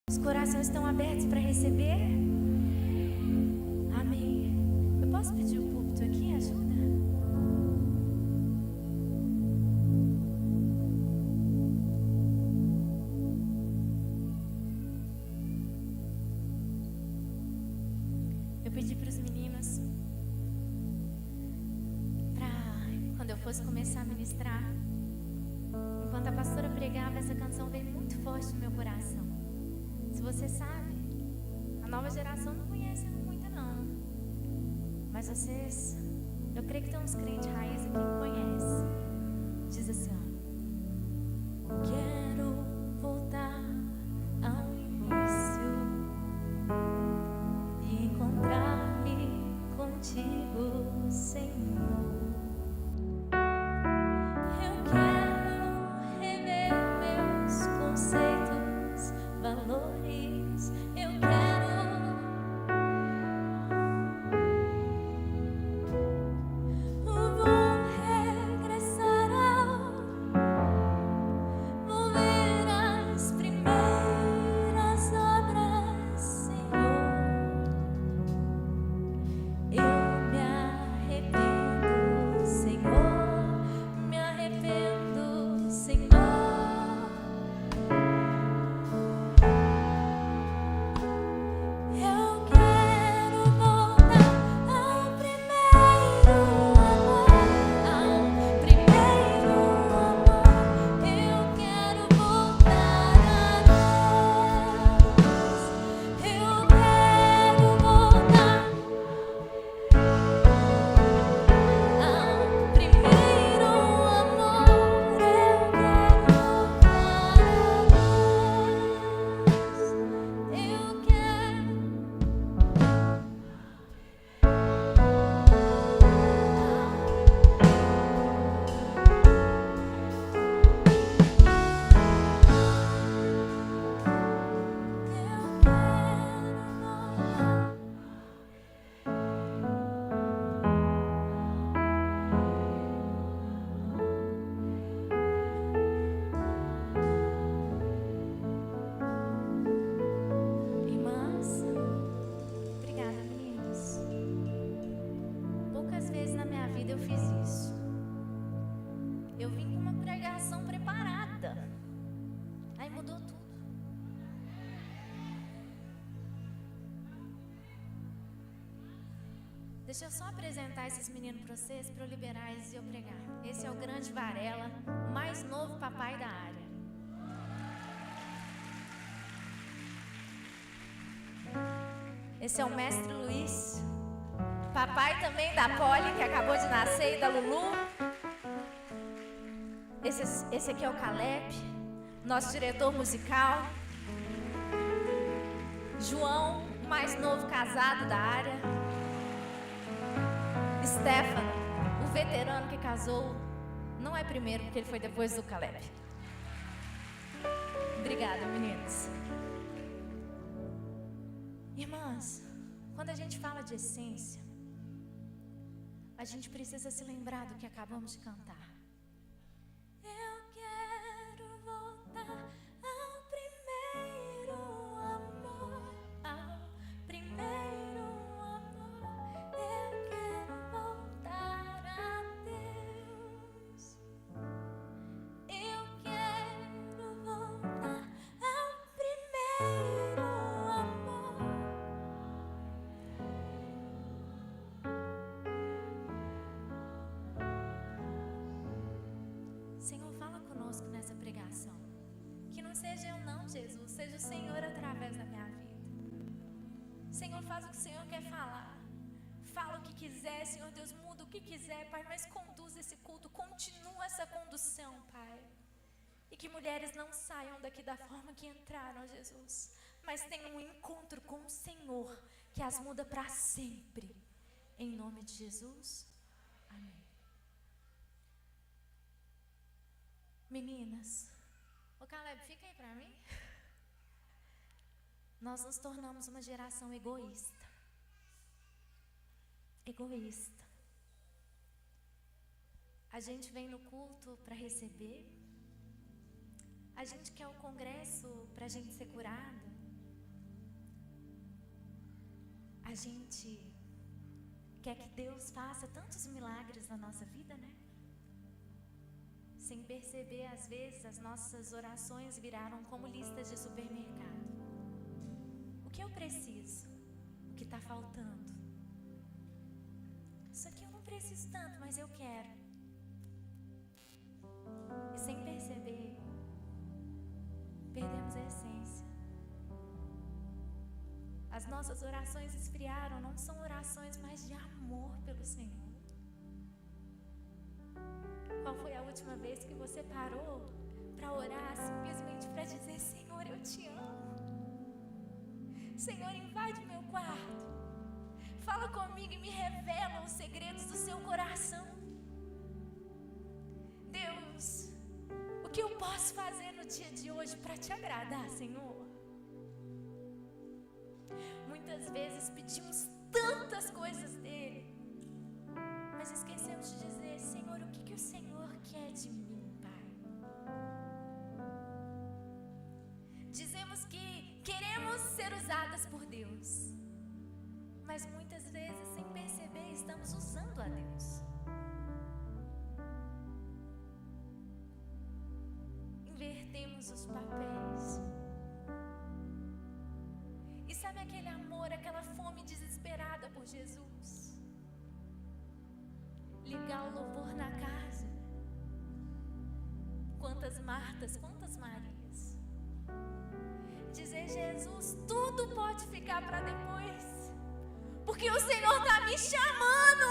Os corações estão abertos para receber? Amém. Eu posso pedir o púlpito aqui? Ajuda? Eu pedi para os meninos para, quando eu fosse começar a ministrar, enquanto a pastora pregava, essa canção veio muito forte no meu coração. Se você sabe, a nova geração não conhece muito não, mas vocês, eu creio que tem uns crentes raiz aqui que conhecem. Diz assim, ó: quero voltar ao início e encontrar-me contigo, Senhor. Eu quero rever meus conceitos, valores. Eu vou regressar ao mover as primeiras obras, Senhor. Eu me arrependo, Senhor, me arrependo, Senhor. Eu quero voltar ao primeiro amor, ao primeiro amor. Eu quero voltar a Deus. Eu quero voltar ao primeiro amor. Eu quero voltar a Deus. Eu quero Irmãs, obrigada, meninos. Poucas vezes na minha vida eu fiz isso. Eu vim com uma pregação preparada, aí mudou tudo. Deixa eu só apresentar esses meninos para vocês, para eu liberar eles e eu pregar. Esse é o grande Varela, o mais novo papai da área. Esse é o mestre Luiz, papai também da Polly, que acabou de nascer, e da Lulu. Esse aqui é o Caleb, nosso diretor musical. João, o mais novo casado da área. Stefano, o veterano que casou, não é primeiro porque ele foi depois do Caleb. Obrigada, meninos. Irmãs, quando a gente fala de essência, a gente precisa se lembrar do que acabamos de cantar. Eu quero voltar ao primeiro amor, ao primeiro amor. Eu quero voltar a Deus. Eu quero voltar ao primeiro amor. Senhor, fala conosco nessa pregação. Que não seja eu não, Jesus, seja o Senhor através da minha vida. Senhor, faz o que o Senhor quer falar. Fala o que quiser, Senhor Deus, muda o que quiser, Pai, mas conduz esse culto, continua essa condução, Pai. E que mulheres não saiam daqui da forma que entraram, Jesus, mas tenham um encontro com o Senhor, que as muda para sempre. Em nome de Jesus, amém. Meninas, ô Caleb, fica aí pra mim. Nós nos tornamos uma geração egoísta. Egoísta. A gente vem no culto para receber. A gente quer o congresso para a gente ser curado. a gente quer que Deus faça tantos milagres na nossa vida, né? Sem perceber, às vezes, as nossas orações viraram como listas de supermercado. O que eu preciso? O que está faltando? Isso aqui eu não preciso tanto, mas eu quero. E sem perceber, perdemos a essência. As nossas orações esfriaram, não são orações mais de amor pelo Senhor. Qual foi a última vez que você parou para orar simplesmente para dizer: Senhor, eu te amo. Senhor, invade meu quarto. Fala comigo e me revela os segredos do seu coração. Deus, o que eu posso fazer no dia de hoje para te agradar, Senhor? Muitas vezes pedimos tantas coisas dele, mas esquecemos de dizer: Senhor, o que o Senhor quer de mim, Pai? Dizemos que queremos ser usadas por Deus, mas muitas vezes, sem perceber, estamos usando a Deus. Invertemos os papéis. E sabe aquele amor, aquela fome desesperada por Jesus? Ligar o louvor na casa. Quantas Martas, quantas Marias. Dizer: Jesus, tudo pode ficar para depois, porque o Senhor está me chamando.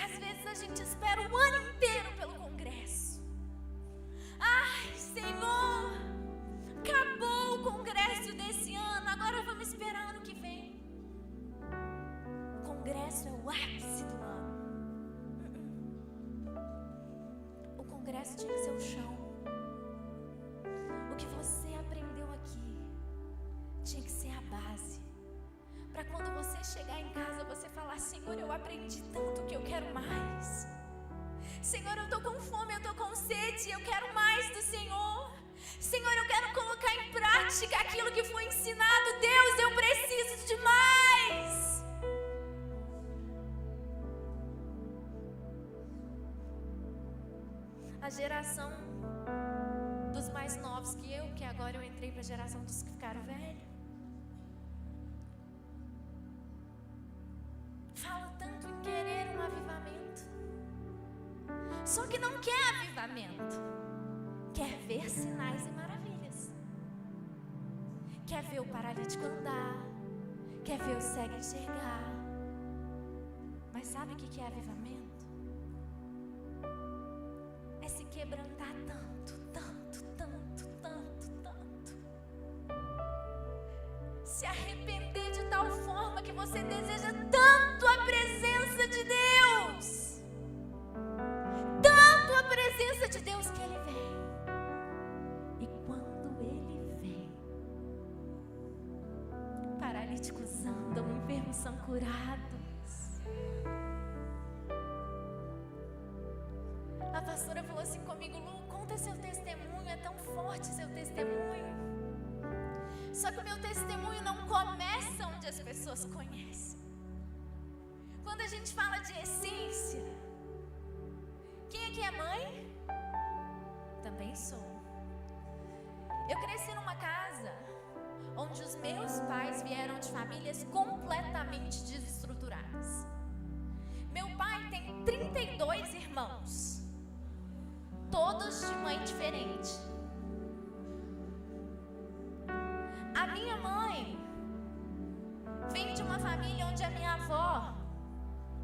Às vezes a gente espera o ano inteiro pelo congresso. Ai, Senhor, acabou o congresso desse ano, agora vamos esperar ano que vem. O congresso é o ápice do ano. O congresso tinha que ser o chão. O que você aprendeu aqui tinha que ser a base, para quando você chegar em casa você falar: Senhor, eu aprendi tanto que eu quero mais. Senhor, eu estou com fome, eu estou com sede, eu quero mais do Senhor. Senhor, eu quero colocar em prática aquilo que foi ensinado. Deus, eu preciso de mais. A geração dos mais novos que eu, que agora eu entrei para a geração dos que ficaram velhos, fala tanto em querer um avivamento, só que não quer avivamento, quer ver sinais e maravilhas, quer ver o paralítico andar, quer ver o cego enxergar. Mas sabe o que é avivamento? É se quebrantar tanto, tanto, tanto, tanto, tanto, se arrepender de tal forma que você deseja tanto a presença de Deus, tanto a presença de Deus, que Ele vem. E quando Ele vem, paralíticos andam, enfermos são curados. A pastora falou assim comigo: Lu, conta seu testemunho, é tão forte seu testemunho. Só que o meu testemunho não começa onde as pessoas conhecem. Quando a gente fala de essência, quem aqui é mãe? Também sou. Eu cresci numa casa onde os meus pais vieram de famílias completamente desestruturadas. Meu pai tem 32 irmãos, todos de mãe diferente. A minha mãe vem de uma família onde a minha avó,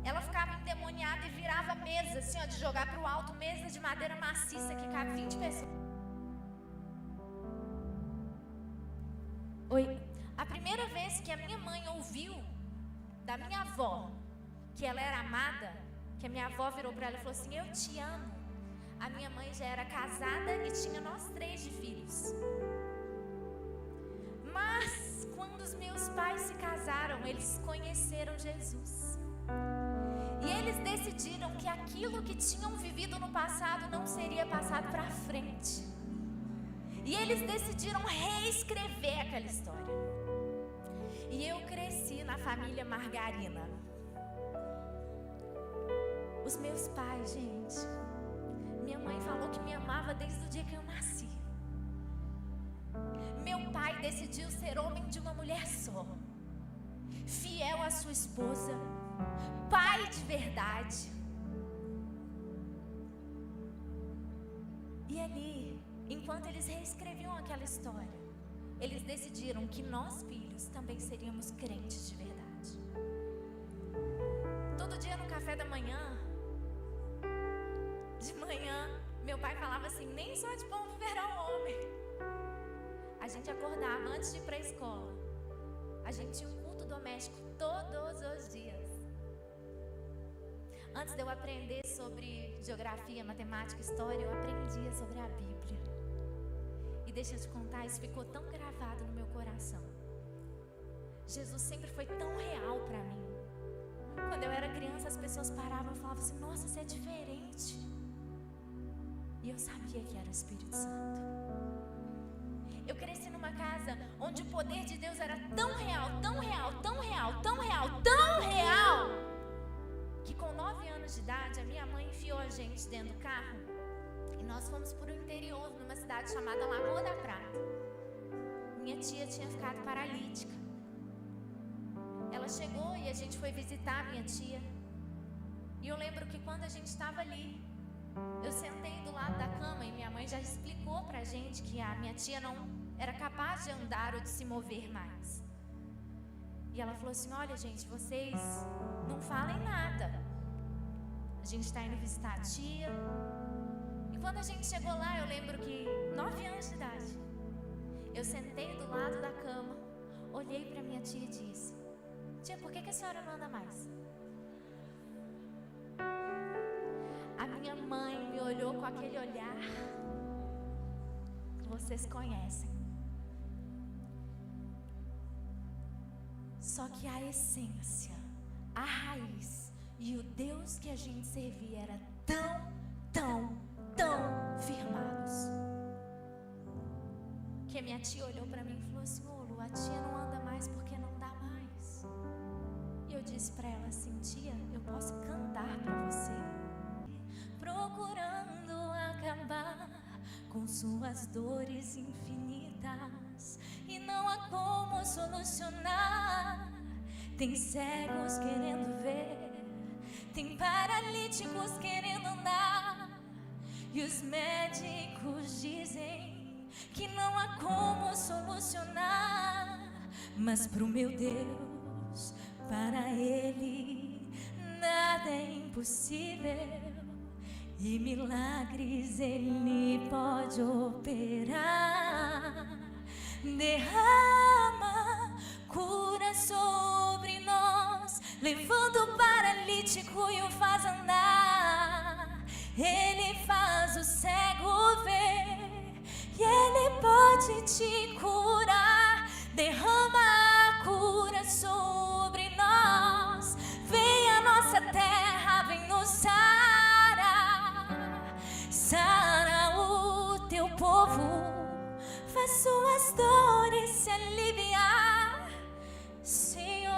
ela ficava endemoniada e virava mesa, assim, ó, de jogar para o alto, mesa de madeira maciça que cabe 20 pessoas. Oi. A primeira vez que a minha mãe ouviu da minha avó que ela era amada, que a minha avó virou para ela e falou assim: eu te amo. A minha mãe já era casada e tinha nós 3 de filhos. Mas quando os meus pais se casaram, eles conheceram Jesus. E eles decidiram que aquilo que tinham vivido no passado não seria passado para frente. E eles decidiram reescrever aquela história. E eu cresci na família Margarina. Os meus pais, gente, minha mãe falou que me amava desde o dia que eu nasci. Meu pai decidiu ser homem de uma mulher só, fiel à sua esposa, pai de verdade. E ali, enquanto eles reescreviam aquela história, eles decidiram que nós, filhos, também seríamos crentes de verdade. Todo dia no café da manhã, meu pai falava assim: nem só de pão viverá o homem. A gente acordava antes de ir para a escola. A gente tinha um culto doméstico todos os dias. Antes de eu aprender sobre geografia, matemática, história, eu aprendia sobre a Bíblia. E deixa eu te contar, isso ficou tão gravado no meu coração. Jesus sempre foi tão real para mim. Quando eu era criança, as pessoas paravam e falavam assim: nossa, você é diferente. E eu sabia que era o Espírito Santo. Eu cresci numa casa onde o poder de Deus era tão real, tão real, tão real, tão real, tão real, que com 9 anos de idade, a minha mãe enfiou a gente dentro do carro e nós fomos para o interior, numa cidade chamada Lagoa da Prata. Minha tia tinha ficado paralítica. Ela chegou e a gente foi visitar a minha tia. E eu lembro que quando a gente estava ali, eu sentei do lado da cama e minha mãe já explicou pra gente que a minha tia não era capaz de andar ou de se mover mais. E ela falou assim: olha, gente, vocês não falem nada. A gente está indo visitar a tia. E quando a gente chegou lá, eu lembro que 9 anos de idade, eu sentei do lado da cama, olhei pra minha tia e disse: tia, por que a senhora não anda mais? A minha mãe me olhou com aquele olhar que vocês conhecem. Só que a essência, a raiz e o Deus que a gente servia era tão firmados, que a minha tia olhou para mim e falou assim: ô Lu, a tia não anda mais porque não dá mais. E eu disse para ela assim: tia, eu posso cantar para você. Procurando acabar com suas dores infinitas, e não há como solucionar. Tem cegos querendo ver, tem paralíticos querendo andar, e os médicos dizem que não há como solucionar. Mas pro meu Deus, para Ele nada é impossível. E milagres Ele pode operar. Derrama cura sobre nós, levando o paralítico e o faz andar. Ele faz o cego ver, e Ele pode te curar. Derrama a cura sobre nós. Vem à nossa terra, vem nos sara o teu povo, faz suas dores se aliviar, Senhor.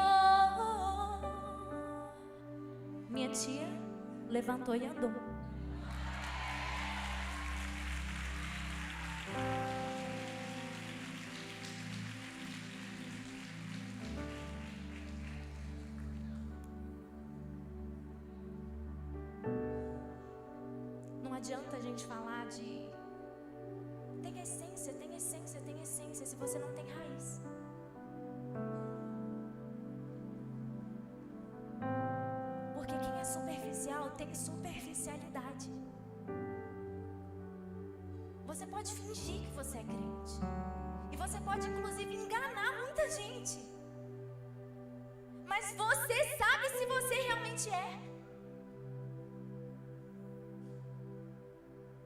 Minha tia levantou e andou. Não adianta a gente falar de tem essência, tem essência, tem essência, se você não tem raiz. Porque quem é superficial tem superficialidade. Você pode fingir que você é crente, e você pode inclusive enganar muita gente, mas você sabe se você realmente é.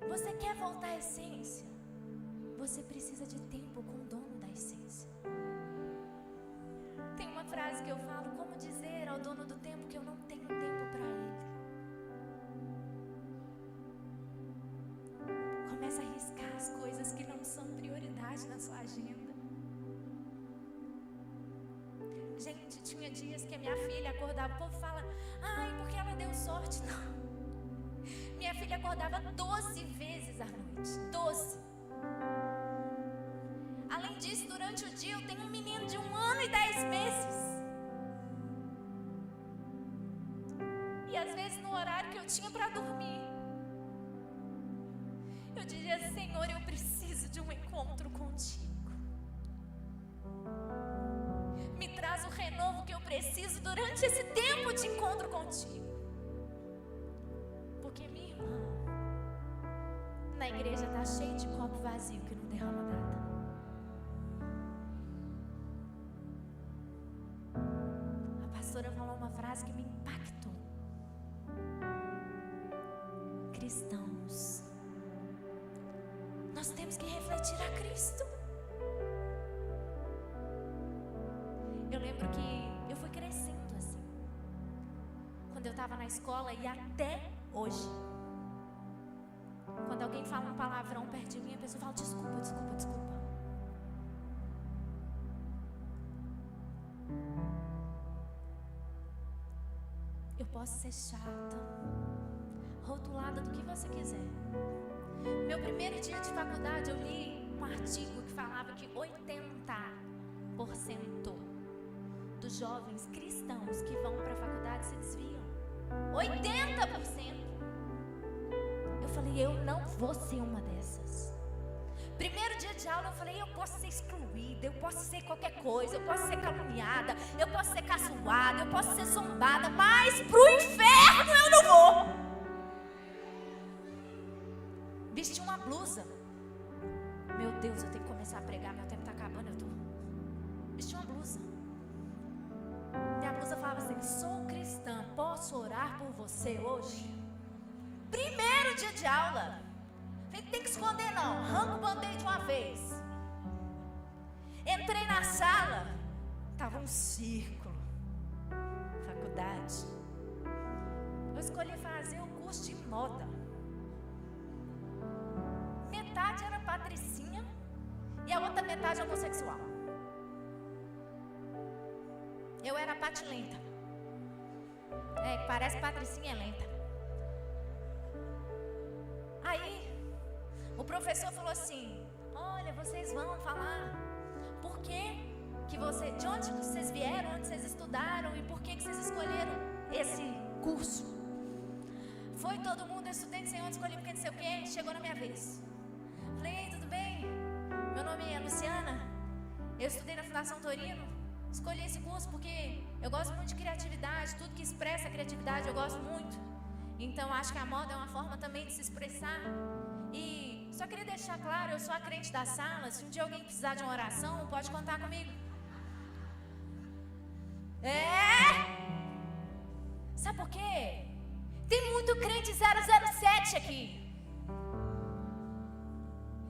Você quer voltar à essência? Você precisa de tempo com o dono da essência. Tem uma frase que eu falo: como dizer ao dono do tempo que eu não tenho tempo para ele? Começa a arriscar as coisas que não são prioridade. Tinha dias que a minha filha acordava, o povo fala, ai, porque ela deu sorte. Não. Minha filha acordava 12 vezes à noite. 12. Além disso, durante o dia eu tenho um menino de 1 ano e 10 meses. E às vezes no horário que eu tinha para dormir, eu dizia, Senhor, eu preciso de um encontro contigo. Me traz o renovo que eu preciso durante esse tempo de encontro contigo. Porque minha irmã, na igreja está cheio de copo vazio que não derrama nada. A pastora falou uma frase que me impactou. Cristãos, nós temos que refletir a Cristo. Eu lembro que eu fui crescendo assim. Quando eu estava na escola e até hoje, quando alguém fala um palavrão perto de mim, a pessoa fala, desculpa, desculpa, desculpa. Eu posso ser chata, rotulada do que você quiser. Meu primeiro dia de faculdade, eu li um artigo que falava que 80% dos jovens cristãos que vão para a faculdade se desviam. 80%. Eu falei, eu não vou ser uma dessas. Primeiro dia de aula eu falei, eu posso ser excluída, eu posso ser qualquer coisa, eu posso ser caluniada, eu posso ser caçoada, eu posso ser zombada, mas pro inferno eu não vou. Vesti uma blusa. Meu Deus, eu tenho que começar a pregar, meu tempo está acabando, vesti uma blusa. E a blusa falava assim, sou cristã, posso orar por você hoje? Primeiro dia de aula. Falei, tem que esconder não, arranca o band-aid de uma vez. Entrei na sala, estava um círculo, faculdade. Eu escolhi fazer o curso de moda. Metade era patricinha e a outra metade homossexual. Eu era pati lenta. Parece patricinha é lenta. Aí, o professor falou assim, olha, vocês vão falar por que de onde vocês vieram, onde vocês estudaram e por que vocês escolheram esse curso. Foi todo mundo, eu estudei, não sei onde, escolhi porque não sei o que, chegou na minha vez. Falei, ei, tudo bem? Meu nome é Luciana, eu estudei na Fundação Torino, escolhi esse curso porque eu gosto muito de criatividade, tudo que expressa a criatividade eu gosto muito. Então acho que a moda é uma forma também de se expressar. E só queria deixar claro, eu sou a crente da sala, se um dia alguém precisar de uma oração, pode contar comigo. Sabe por quê? Tem muito crente 007 aqui.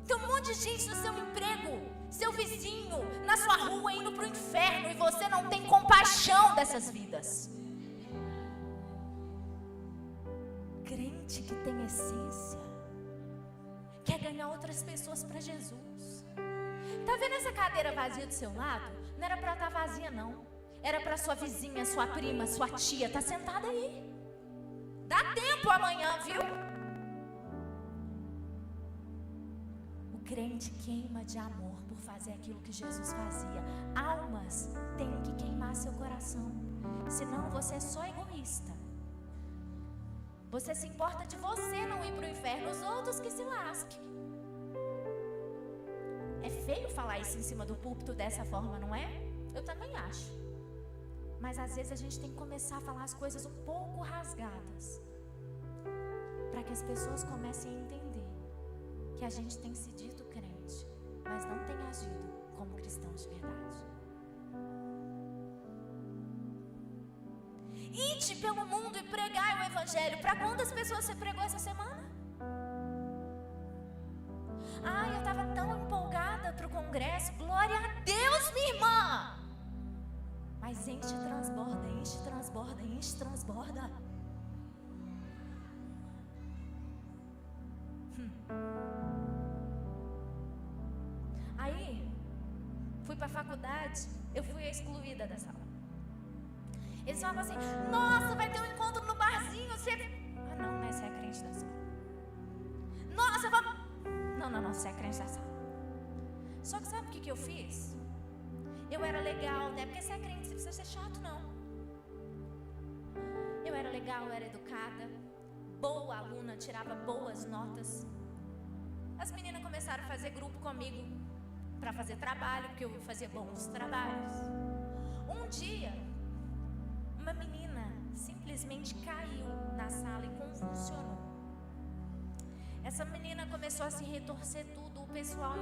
Tem um monte de gente no seu emprego, seu vizinho, na sua rua indo para o inferno e você não tem compaixão dessas vidas. Crente que tem essência quer ganhar outras pessoas para Jesus. Tá vendo essa cadeira vazia do seu lado? Não era para estar vazia não. Era para sua vizinha, sua prima, sua tia. Tá sentada aí. Dá tempo amanhã, viu? O crente queima de amor por fazer aquilo que Jesus fazia. Almas têm que queimar seu coração. Senão você é só egoísta. Você se importa de você não ir para o inferno, os outros que se lasquem. É feio falar isso em cima do púlpito dessa forma, não é? Eu também acho. Mas às vezes a gente tem que começar a falar as coisas um pouco rasgadas, para que as pessoas comecem a entender que a gente tem se dito crente, mas não tem agido como cristãos de verdade. Ide pelo mundo e pregai o evangelho. Para quantas pessoas você pregou essa semana? Eu estava tão empolgada para o congresso. Glória a Deus, minha irmã. Mas enche, transborda, enche, transborda, enche, transborda. Aí, fui para a faculdade, eu fui excluída da sala. Eles falavam assim: nossa, vai ter um encontro no barzinho. Você... Ah, não, né? Você é crente da sala. Nossa, vamos... Não, você é crente da sala. Só que sabe o que eu fiz? Eu era legal, né? Porque você é crente, você precisa ser chato, não. Eu era legal, eu era educada, boa aluna, tirava boas notas. As meninas começaram a fazer grupo comigo para fazer trabalho, porque eu fazia bons trabalhos. Um dia, uma menina simplesmente caiu na sala e convulsionou. Essa menina começou a se retorcer tudo, o pessoal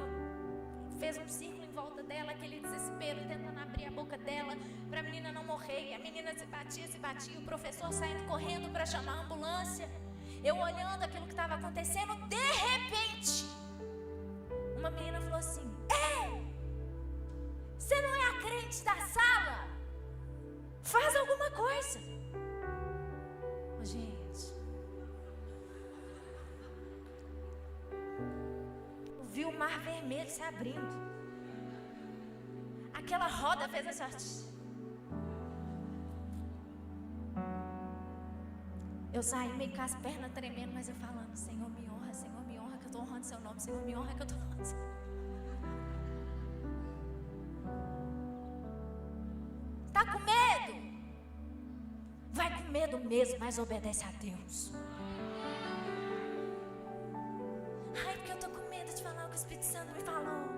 fez um círculo em volta dela, aquele desespero, tentando abrir a boca dela para a menina não morrer. E a menina se batia, o professor saindo correndo para chamar a ambulância. Eu olhando aquilo que estava acontecendo, de repente, uma menina falou assim: ei, você não é a crente da sala? Faz alguma coisa. Oh, gente, eu vi o mar vermelho se abrindo. Aquela roda fez essa... Eu saí meio com as pernas tremendo, mas eu falando: Senhor, me honra, que eu estou honrando seu nome. Senhor, me honra, que eu estou honrando seu nome. Tá com medo? Vai com medo mesmo, mas obedece a Deus. Ai, porque eu tô com medo de falar o que o Espírito Santo me falou.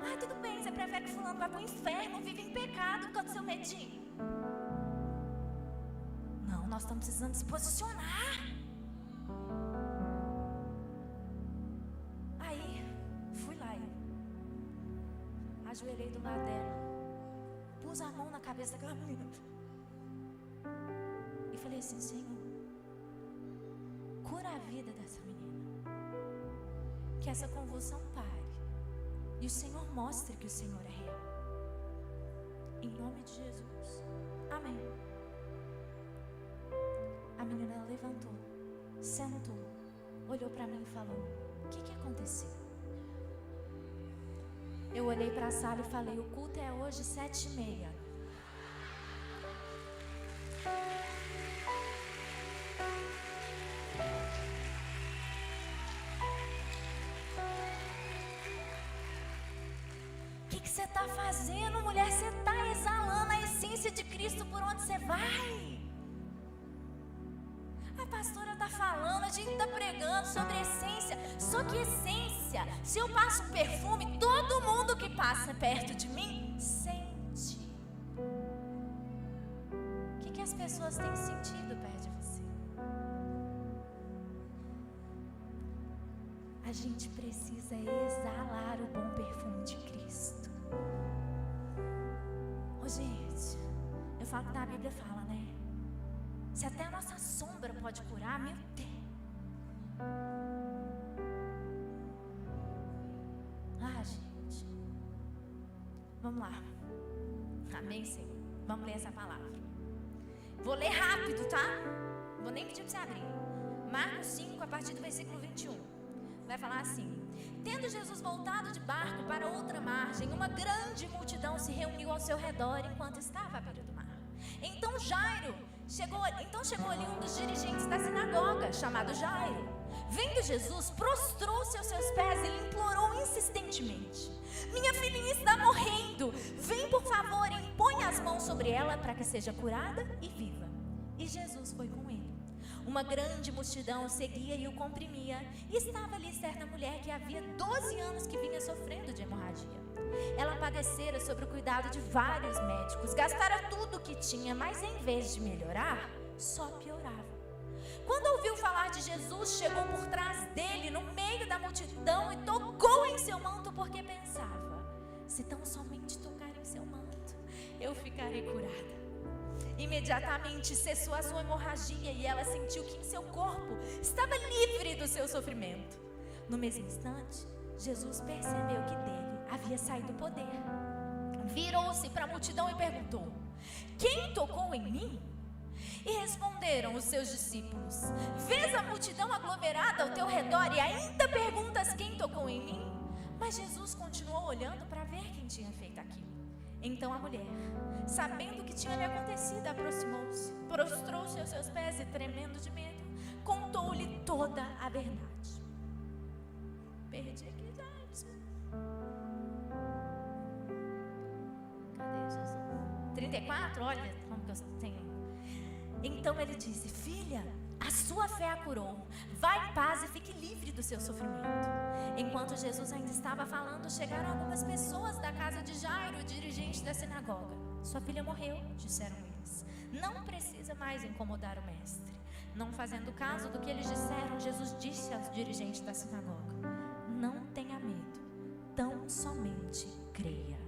Ai, tudo bem, você prefere que fulano vá pro inferno, vive em pecado por causa do seu medinho? Não, nós estamos precisando se posicionar. Aí, fui lá, eu ajoelhei do lado dela, pus a mão na cabeça daquela menina e falei assim: Senhor, cura a vida dessa menina, que essa convulsão pare e o Senhor mostre que o Senhor é real, em nome de Jesus, amém. A menina levantou, sentou, olhou para mim e falou: o que aconteceu? Eu olhei para a sala e falei: o culto é hoje 7h30. O que você está fazendo, mulher? Você está exalando a essência de Cristo por onde você vai. A pastora está falando, a gente está pregando sobre essência. Só que essência, se eu passo um perfume, todo mundo que passa perto de mim sente. O que as pessoas têm sentido perto de você? A gente precisa exalar o bom perfume de Cristo. Ô, gente, eu falo que na Bíblia fala, né? Se até a nossa sombra pode curar, meu Deus. Ah, gente. Vamos lá. Amém, Senhor. Vamos ler essa palavra. Vou ler rápido, tá? Vou nem pedir para você abrir. Marcos 5, a partir do versículo 21. Vai falar assim: tendo Jesus voltado de barco para outra margem, uma grande multidão se reuniu ao seu redor enquanto estava à beira do mar. Então chegou ali um dos dirigentes da sinagoga, chamado Jairo. Vendo Jesus, prostrou-se aos seus pés e lhe implorou insistentemente: minha filhinha está morrendo, vem por favor e impõe as mãos sobre ela para que seja curada e viva. E Jesus foi com ele. Uma grande multidão seguia e o comprimia, e estava ali certa mulher que havia 12 anos que vinha sofrendo de hemorragia. Ela padecera sob o cuidado de vários médicos, gastara tudo o que tinha, mas em vez de melhorar, só piorava. Quando ouviu falar de Jesus, chegou por trás dele, no meio da multidão, e tocou em seu manto, porque pensava: se tão somente tocar em seu manto, eu ficarei curada. Imediatamente cessou a sua hemorragia e ela sentiu que em seu corpo estava livre do seu sofrimento. No mesmo instante, Jesus percebeu que dele havia saído o poder. Virou-se para a multidão e perguntou: quem tocou em mim? E responderam os seus discípulos: vês a multidão aglomerada ao teu redor e ainda perguntas quem tocou em mim? Mas Jesus continuou olhando para ver quem tinha feito aquilo. Então a mulher, sabendo o que tinha lhe acontecido, aproximou-se, prostrou-se aos seus pés e, tremendo de medo, contou-lhe toda a verdade. Perdi aqui, gente. Cadê Jesus? 34, olha como que eu tenho. Então ele disse: filha, a sua fé a curou. Vá em paz e fique livre do seu sofrimento. Enquanto Jesus ainda estava falando, chegaram algumas pessoas da casa de Jairo, o dirigente da sinagoga. Sua filha morreu, disseram eles. Não precisa mais incomodar o mestre. Não fazendo caso do que eles disseram, Jesus disse aos dirigentes da sinagoga: não tenha medo, tão somente creia.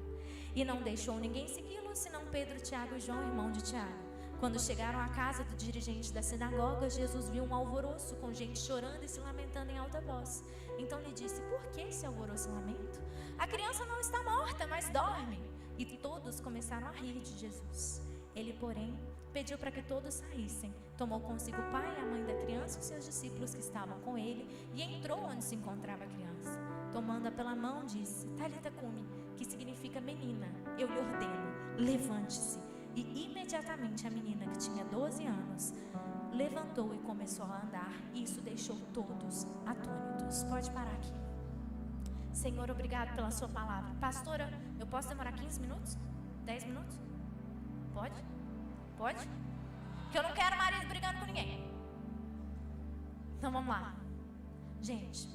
E não deixou ninguém segui-lo, senão Pedro, Tiago e João, irmão de Tiago. Quando chegaram à casa do dirigente da sinagoga, Jesus viu um alvoroço, com gente chorando e se lamentando em alta voz. Então lhe disse: por que esse alvoroço e lamento? A criança não está morta, mas dorme. E todos começaram a rir de Jesus. Ele, porém, pediu para que todos saíssem. Tomou consigo o pai e a mãe da criança e os seus discípulos que estavam com ele, e entrou onde se encontrava a criança. Tomando-a pela mão, disse: Talita cumi, que significa menina, eu lhe ordeno, levante-se. E imediatamente a menina, que tinha 12 anos, levantou e começou a andar. E isso deixou todos atônitos. Pode parar aqui. Senhor, obrigado pela sua palavra. Pastora, eu posso demorar 15 minutos? 10 minutos? Pode? Pode? Porque eu não quero marido brigando com ninguém. Então vamos lá. Gente,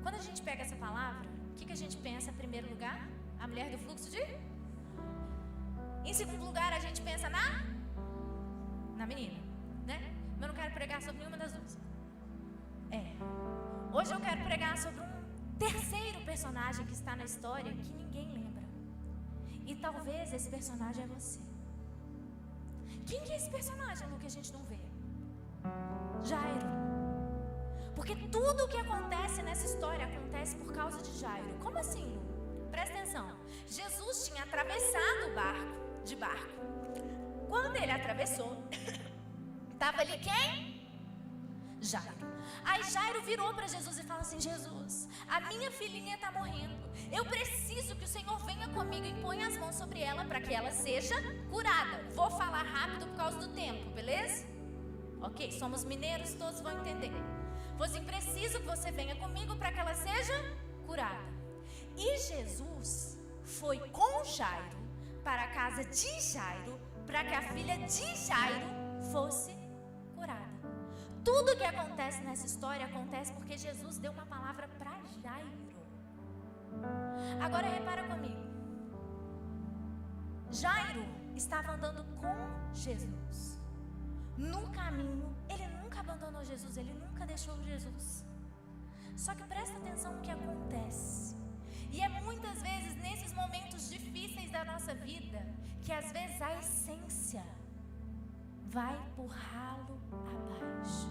quando a gente pega essa palavra, o que a gente pensa em primeiro lugar? A mulher do fluxo de... Em segundo lugar, a gente pensa na menina, né? Mas eu não quero pregar sobre nenhuma das duas. Hoje eu quero pregar sobre um terceiro personagem que está na história que ninguém lembra. E talvez esse personagem é você. Quem que é esse personagem, Lu, que a gente não vê? Jairo. Porque tudo o que acontece nessa história acontece por causa de Jairo. Como assim, Lu? Presta atenção. Jesus tinha atravessado o barco. De barco. Quando ele atravessou, estava ali quem? Jairo. Aí Jairo virou para Jesus e falou assim: Jesus, a minha filhinha está morrendo. Eu preciso que o Senhor venha comigo e ponha as mãos sobre ela para que ela seja curada. Vou falar rápido por causa do tempo, beleza? Ok, somos mineiros, todos vão entender. Vou assim: preciso que você venha comigo para que ela seja curada. E Jesus foi com Jairo para a casa de Jairo, para que a filha de Jairo fosse curada. Tudo que acontece nessa história acontece porque Jesus deu uma palavra para Jairo. Agora repara comigo. Jairo estava andando com Jesus. No caminho, ele nunca abandonou Jesus, ele nunca deixou Jesus. Só que presta atenção no que acontece. E é muitas vezes nesses momentos difíceis da nossa vida que às vezes a essência vai por ralo abaixo.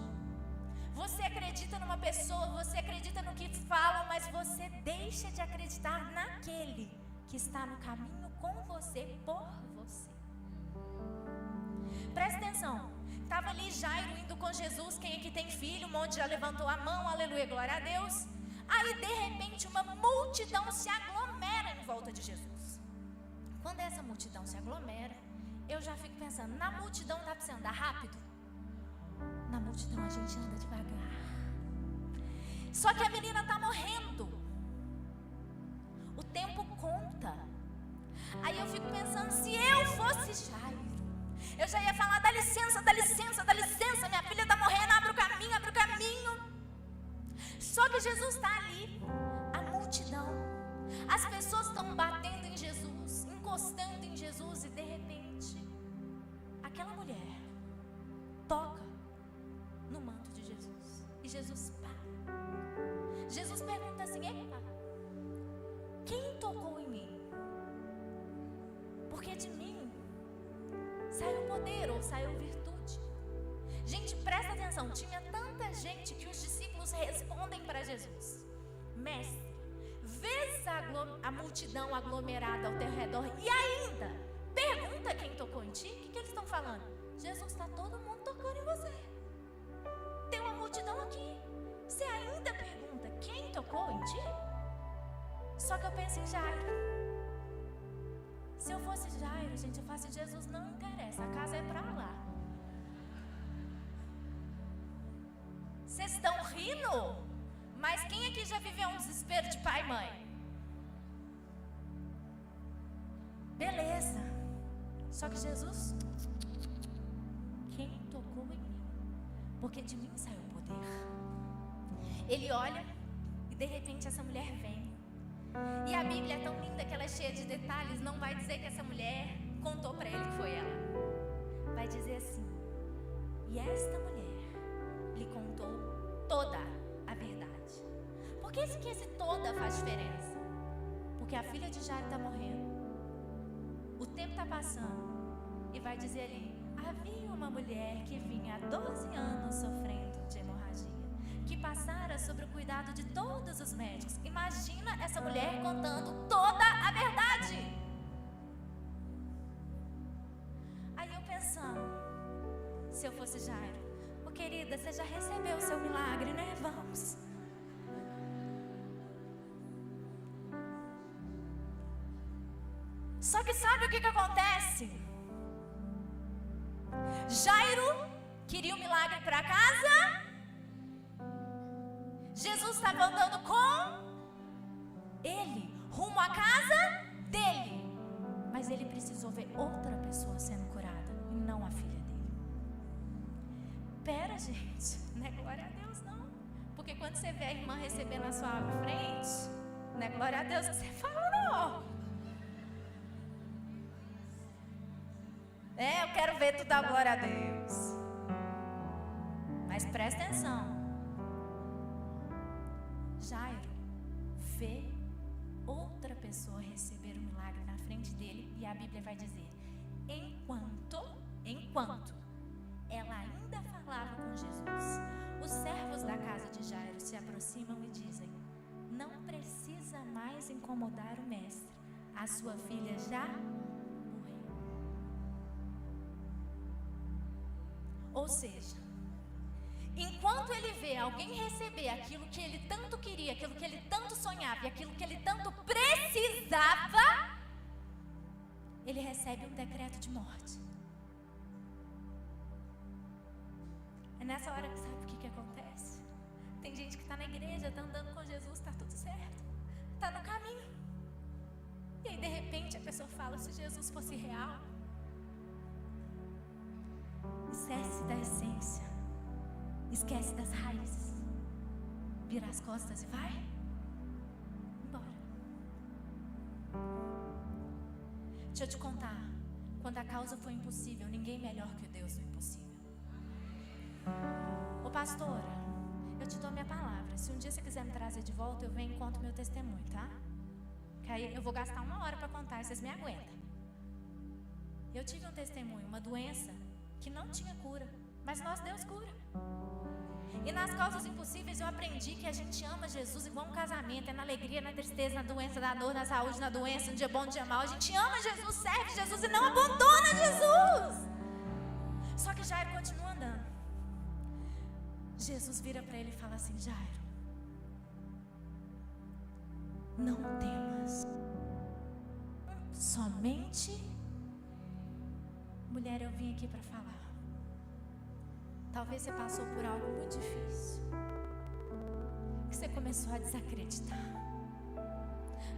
Você acredita numa pessoa, você acredita no que falam, mas você deixa de acreditar naquele que está no caminho com você, por você. Presta atenção. Estava ali Jairo indo com Jesus. Quem aqui tem filho? Um monte já levantou a mão, aleluia, glória a Deus. Aí de repente uma multidão se aglomera em volta de Jesus. Quando essa multidão se aglomera, eu já fico pensando: na multidão dá para você andar rápido? Na multidão a gente anda devagar. Só que a menina está morrendo. O tempo conta. Aí eu fico pensando: se eu fosse Jairo, eu já ia falar: dá licença, dá licença, dá licença, minha filha está morrendo, abre o caminho, abre o caminho. Só que Jesus está ali, a multidão, as pessoas estão batendo em Jesus, encostando em Jesus, e de repente, aquela mulher toca no manto de Jesus, e Jesus para. Jesus pergunta assim: epa, quem tocou em mim? Porque de mim saiu poder ou saiu virtude. Gente, presta atenção, tinha tanta gente que os discípulos respondem para Jesus: mestre, vês a multidão aglomerada ao teu redor e ainda pergunta quem tocou em ti? O que eles estão falando? Jesus, está todo mundo tocando em você. Tem uma multidão aqui. Você ainda pergunta quem tocou em ti? Só que eu penso em Jairo. Se eu fosse Jairo, gente, eu faço Jesus, não interessa, a casa é pra lá. Vocês estão rindo? Mas quem aqui já viveu um desespero de pai e mãe? Beleza. Só que Jesus, quem tocou em mim? Porque de mim saiu o poder. Ele olha e de repente essa mulher vem. E a Bíblia é tão linda que ela é cheia de detalhes. Não vai dizer que essa mulher contou para ele que foi ela. Vai dizer assim: e esta mulher lhe contou toda a verdade. Por que esse toda faz diferença? Porque a filha de Jairo está morrendo. O tempo está passando. E vai dizer ali: havia uma mulher que vinha há 12 anos sofrendo de hemorragia, que passara sobre o cuidado de todos os médicos. Imagina essa mulher contando toda a verdade. Aí eu pensando, se eu fosse Jairo: ô querida, você já recebeu o seu milagre, né? Vamos. Só que sabe o que acontece? Jairo queria um milagre para casa. Jesus estava andando com ele, rumo à casa dele. Mas ele precisou ver outra pessoa sendo curada, e não a filha dele. Pera, gente, não é glória a Deus não. Porque quando você vê a irmã recebendo a sua frente, não é glória a Deus que você fala não. Eu quero ver tu dar glória a Deus. Mas presta atenção. Jairo vê outra pessoa receber um milagre na frente dele. E a Bíblia vai dizer: enquanto ela ainda falava com Jesus, os servos da casa de Jairo se aproximam e dizem: não precisa mais incomodar o mestre, a sua filha já morreu. Ou seja, enquanto ele vê alguém receber aquilo que ele tanto queria, aquilo que ele tanto sonhava e aquilo que ele tanto precisava, ele recebe um decreto de morte. É nessa hora que sabe o que acontece? Tem gente que está na igreja, está andando com Jesus, está tudo certo, está no caminho. E aí de repente a pessoa fala: se Jesus fosse real, esquece da essência, esquece das raízes, vira as costas e vai embora. Deixa eu te contar, quando a causa foi impossível, ninguém melhor que o Deus do impossível. Ô pastora, eu te dou minha palavra, se um dia você quiser me trazer de volta, eu venho e conto meu testemunho, tá? Que aí eu vou gastar 1 hora para contar e vocês me aguentam. Eu tive um testemunho, uma doença que não tinha cura, mas nosso Deus cura. E nas causas impossíveis eu aprendi que a gente ama Jesus igual um casamento. É na alegria, na tristeza, na doença, na dor, na saúde, na doença, no dia bom, no dia mau. A gente ama Jesus, serve Jesus e não abandona Jesus. Só que Jairo continua andando. Jesus vira para ele e fala assim: Jairo, não temas, somente... Mulher, eu vim aqui para falar. Talvez você passou por algo muito difícil, que você começou a desacreditar.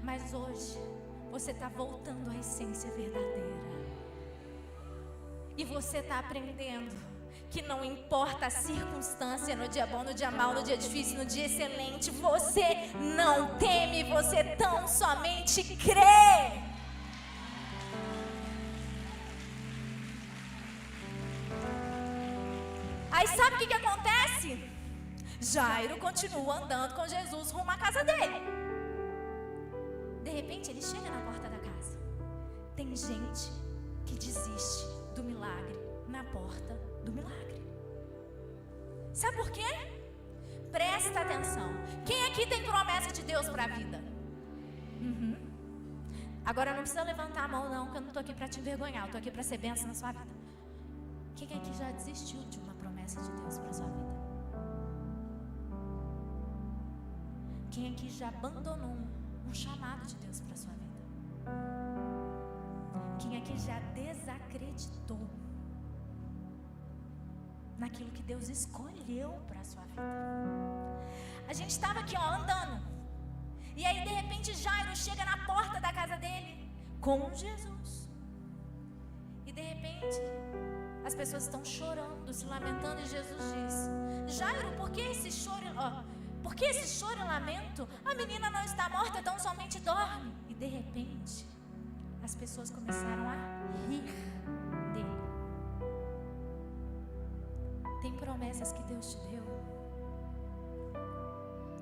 Mas hoje você está voltando à essência verdadeira. E você está aprendendo que não importa a circunstância, no dia bom, no dia mau, no dia difícil, no dia excelente, você não teme, você tão somente crê. Aí sabe o que acontece? Jairo continua andando com Jesus rumo à casa dele. De repente ele chega na porta da casa. Tem gente que desiste do milagre na porta do milagre. Sabe por quê? Presta atenção. Quem aqui tem promessa de Deus para a vida? Agora não precisa levantar a mão não, que eu não estou aqui para te envergonhar. Eu estou aqui para ser bênção na sua vida. Quem aqui já desistiu de uma promessa de Deus para a sua vida? Quem aqui já abandonou um chamado de Deus para a sua vida? já desacreditou naquilo que Deus escolheu para a sua vida. A gente estava aqui, andando. E aí, de repente, Jairo chega na porta da casa dele com Jesus. E de repente, as pessoas estão chorando, se lamentando, e Jesus diz: Jairo, por que esse choro? Por que esse choro e lamento? A menina não está morta, tão somente dorme. E de repente, as pessoas começaram a rir dele. Tem promessas que Deus te deu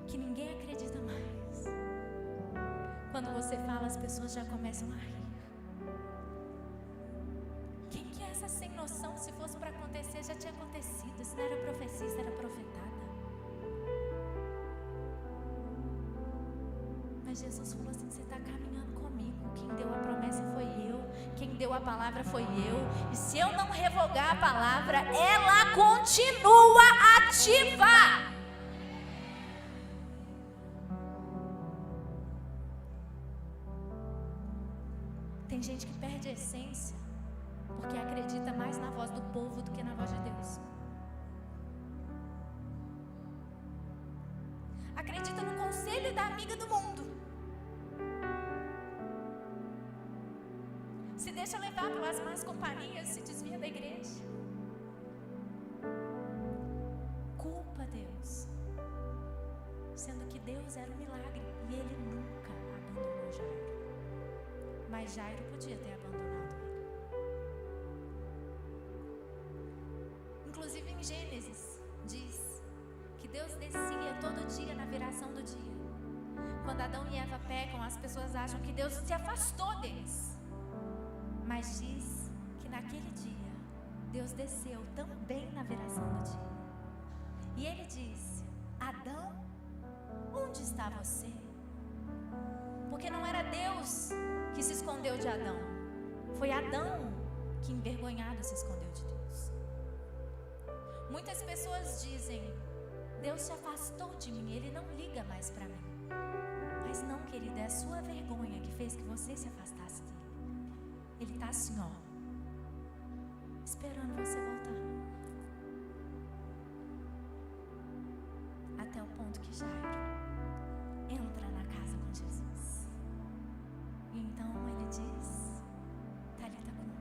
que ninguém acredita mais. Quando você fala, as pessoas já começam a rir. Quem que é essa sem noção? Se fosse para acontecer, já tinha acontecido. Isso não era profecia, isso era profetada. Mas Jesus falou assim: você está caminhando comigo. Quem deu a promessa foi eu. Quem deu a palavra foi eu. E se eu não revogar a palavra, ela continua ativa. Tem gente que perde a essência porque acredita mais na voz do povo do que na voz de Deus. Acredita no conselho da amiga do mundo. Se deixa levar pelas más companhias, se desvia da igreja. Culpa Deus, sendo que Deus era um milagre e Ele nunca abandonou Jairo. Mas Jairo podia ter abandonado ele. Inclusive em Gênesis diz que Deus descia todo dia na viração do dia. Quando Adão e Eva pecam, as pessoas acham que Deus se afastou deles. Mas diz que naquele dia Deus desceu também na viração do dia. E Ele disse: Adão, onde está você? Porque não era Deus que se escondeu de Adão. Foi Adão que envergonhado se escondeu de Deus. Muitas pessoas dizem: Deus se afastou de mim, Ele não liga mais para mim. Mas não, querida, é a sua vergonha que fez que você se afastasse dele. Ele está assim, esperando você voltar. Até o ponto que Jairo entra na casa com Jesus. E então ele diz: Talita cumi.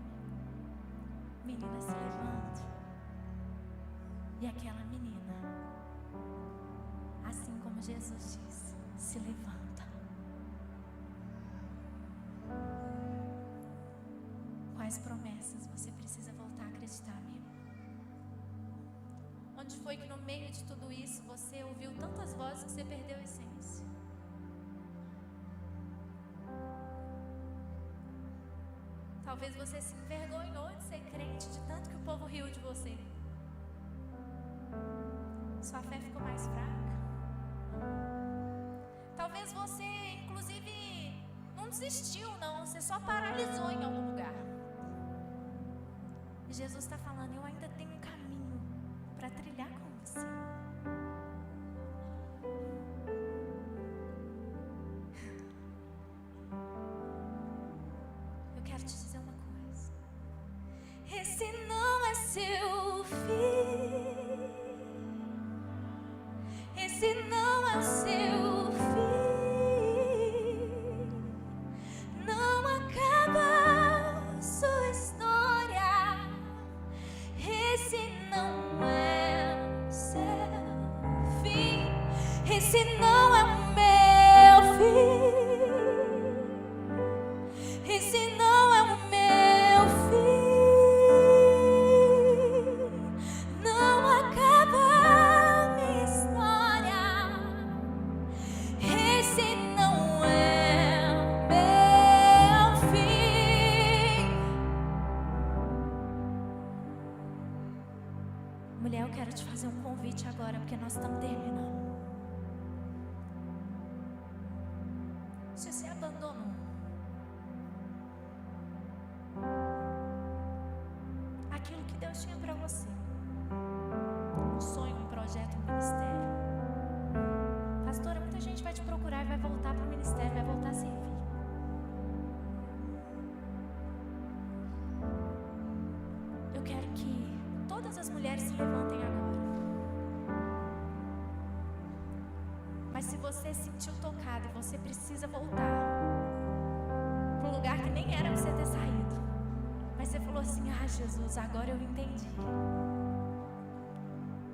Menina, se levanta. E aquela menina, assim como Jesus diz, se levanta. Quais promessas você precisa voltar a acreditar, amigo? Onde foi que no meio de tudo isso você ouviu tantas vozes que você perdeu a essência? Talvez você se envergonhou de ser crente, de tanto que o povo riu de você. Sua fé ficou mais fraca. Talvez você, inclusive, não desistiu, não. Você só paralisou em algum lugar. E Jesus está falando: eu ainda tenho um caminho para trilhar com você. Eu quero te dizer uma coisa. Esse não é seu fim. Esse não é o seu fim. Não acaba sua história. Esse não é o seu fim. Esse não é o meu fim. Esse não é o meu fim. Não acaba minha história. Esse não é o meu fim. Mulher, eu quero te fazer um convite agora, porque nós estamos terminando. Se você abandonou aquilo que Deus tinha para você, um sonho, um projeto, um ministério. Pastora, muita gente vai te procurar e vai voltar para o ministério. ministério, vai voltar a servir. quero que todas as mulheres se levantem agora. Mas se você se sentiu tocado e você precisa voltar para um lugar que nem era para você ter saído, mas você falou assim: ah, Jesus, agora eu entendi.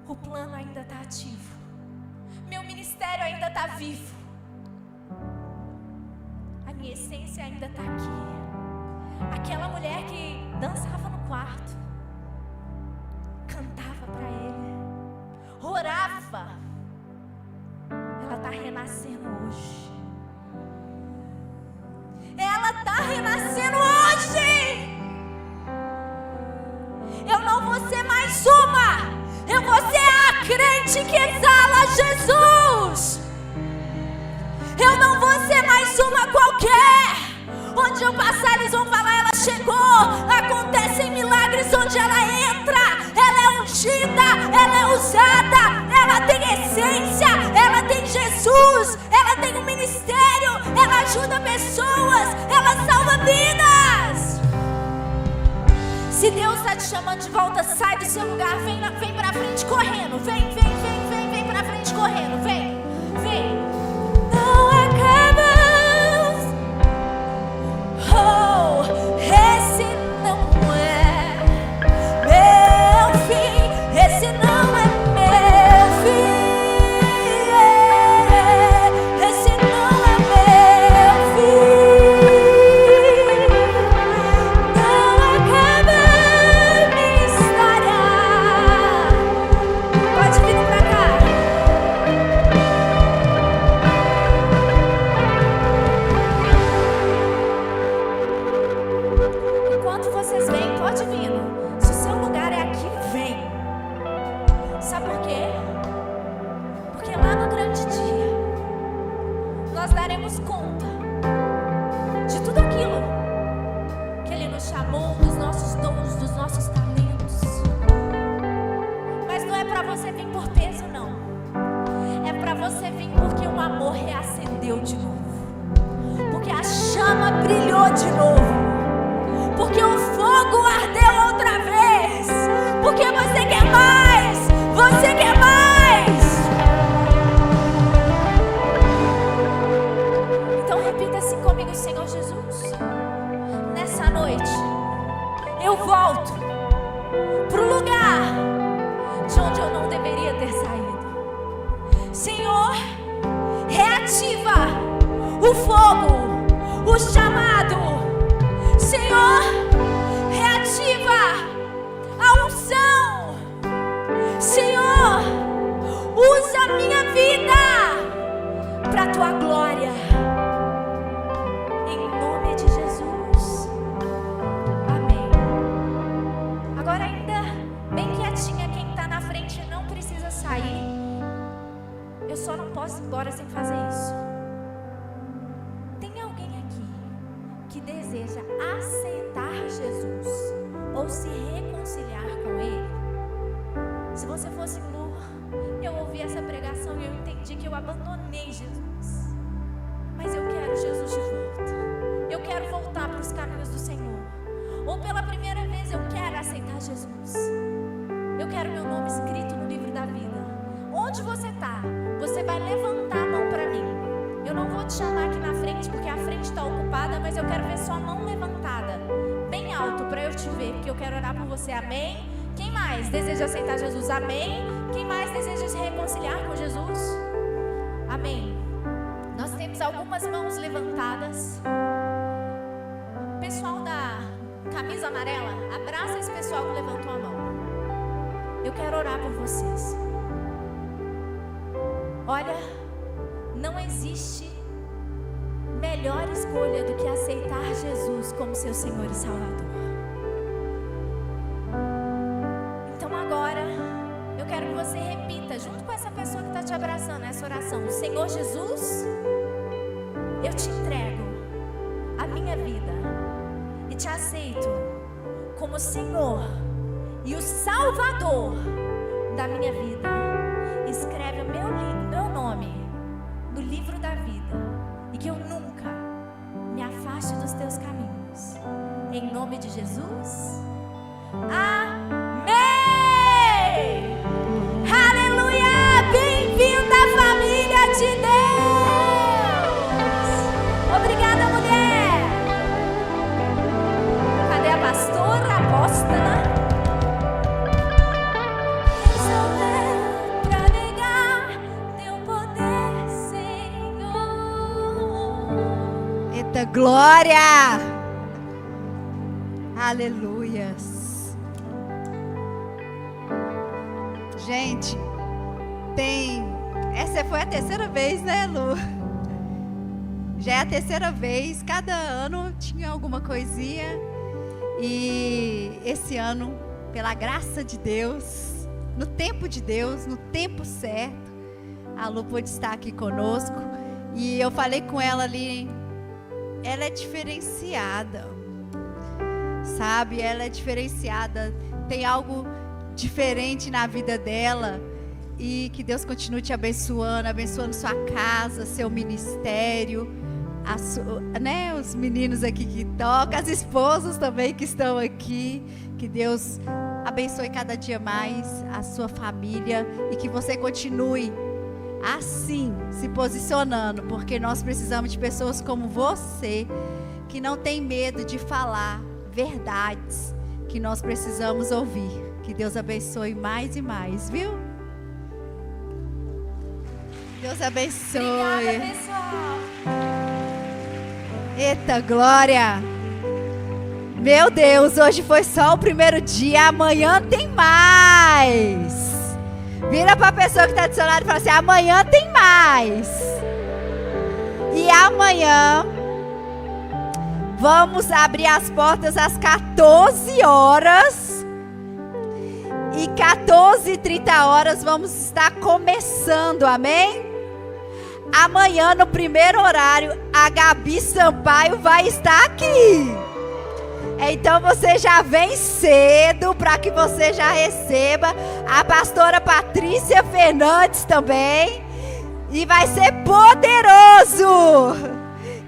O plano ainda está ativo. Meu ministério ainda está vivo. A minha essência ainda está aqui. Aquela mulher que dançava no quarto, cantava para Ele, orava, ela está renascendo hoje. Ela está renascendo hoje. Eu não vou ser mais uma, eu vou ser a crente que exala Jesus. Eu não vou ser mais uma qualquer. Onde eu passar eles vão falar: ela chegou. Acontecem milagres onde ela entra. Ela é ungida, ela é usada, ela tem essência, ela tem Jesus, ela tem um ministério, ela ajuda pessoas, ela salva vidas. Se Deus está te chamando de volta, sai do seu lugar, vem pra frente correndo, vem pra frente correndo, vem. Não acaba. Oh, esse não é meu fim, esse não é meu fim, esse não é meu fim. Não acaba minha história. Pode vir pra cá. Enquanto vocês vêm, pode vir. Se o seu lugar é aqui, vem. Sabe por quê? Porque lá no grande dia nós daremos conta de tudo aquilo que Ele nos chamou, dos nossos dons, dos nossos talentos. Mas não é para você vir por peso, não. É para você vir porque o amor reacendeu de novo, porque a chama brilhou de novo, porque o fogo ardeu outra vez, porque você quer mais, você quer mais. Então repita assim comigo: Senhor Jesus, nessa noite eu volto pro lugar de onde eu não deveria ter saído. Senhor, reativa o fogo, o chamado. Senhor, reativa a unção. Senhor, usa a minha vida para a tua glória. Em nome de Jesus. Amém. Agora ainda bem quietinha, quem está na frente não precisa sair. Eu só não posso ir embora sem fazer isso. Tem alguém aqui que deseja aceitar Jesus ou se reconciliar com Ele? Se você fosse Lu, eu ouvi essa pregação e eu entendi que eu abandonei Jesus, mas eu quero Jesus de volta. Eu quero voltar para os caminhos do Senhor. Ou pela primeira vez eu quero aceitar Jesus. Eu quero meu nome escrito no livro da vida. Onde você está, você vai levantar a mão para mim. Eu não vou te chamar aqui na frente porque a frente está ocupada, mas eu quero ver sua mão levantada bem alto para eu te ver, porque eu quero orar por você. Amém? Quem mais deseja aceitar Jesus? Amém? Quem mais deseja se reconciliar com Jesus? Amém. Nós temos algumas mãos levantadas. Pessoal da camisa amarela, abraça esse pessoal que levantou a mão. Eu quero orar por vocês. Olha, não existe melhor escolha do que aceitar Jesus como seu Senhor e Salvador. Então agora, eu quero que você repita, junto com essa pessoa que está te abraçando, essa oração: Senhor Jesus, eu te entrego a minha vida e te aceito como Senhor e o Salvador da minha vida. Escreve o meu nome no livro da vida e que eu nunca me afaste dos teus caminhos. Em nome de Jesus. Amém. Eita glória! Aleluias. Gente, essa foi a terceira vez, né, Lu? Já é a terceira vez. Cada ano tinha alguma coisinha. E esse ano, pela graça de Deus, no tempo de Deus, no tempo certo, a Lu pôde estar aqui conosco. E eu falei com ela ali, ela é diferenciada, sabe? Ela é diferenciada, tem algo diferente na vida dela. E que Deus continue te abençoando, abençoando sua casa, seu ministério, né? Os meninos aqui que tocam, as esposas também que estão aqui. Que Deus abençoe cada dia mais a sua família e que você continue assim, se posicionando, porque nós precisamos de pessoas como você, que não tem medo de falar verdades que nós precisamos ouvir. Que Deus abençoe mais e mais, viu? Deus abençoe. Obrigada, pessoal. Eita glória. Meu Deus, hoje foi só o primeiro dia, amanhã tem mais. Vira para a pessoa que está do seu lado e fala assim: amanhã tem mais. E amanhã vamos abrir as portas às 14 horas. E 14h30 vamos estar começando, amém? Amanhã no primeiro horário a Gabi Sampaio vai estar aqui. Então você já vem cedo para que você já receba a pastora Patrícia Fernandes também. E vai ser poderoso.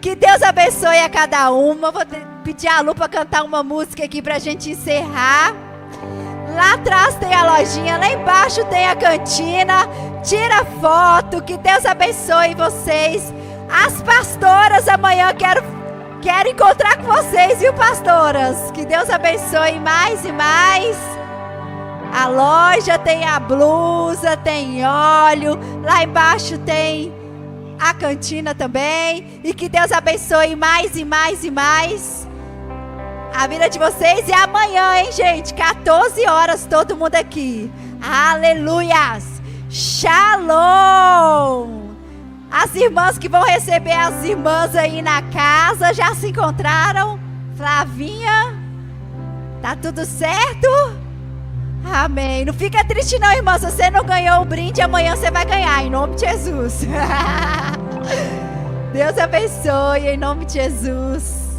Que Deus abençoe a cada uma. Vou pedir a Lu para cantar uma música aqui para a gente encerrar. Lá atrás tem a lojinha, lá embaixo tem a cantina. Tira foto, que Deus abençoe vocês. As pastoras, amanhã quero encontrar com vocês, viu, pastoras? Que Deus abençoe mais e mais. A loja tem a blusa, tem óleo. Lá embaixo tem a cantina também. E que Deus abençoe mais e mais e mais a vida de vocês. E amanhã, hein, gente? 14 horas, todo mundo aqui. Aleluias! Shalom! As irmãs que vão receber as irmãs aí na casa já se encontraram? Flavinha? Tá tudo certo? Amém. Não fica triste não, irmã. Se você não ganhou o brinde, amanhã você vai ganhar, em nome de Jesus. Deus abençoe, em nome de Jesus.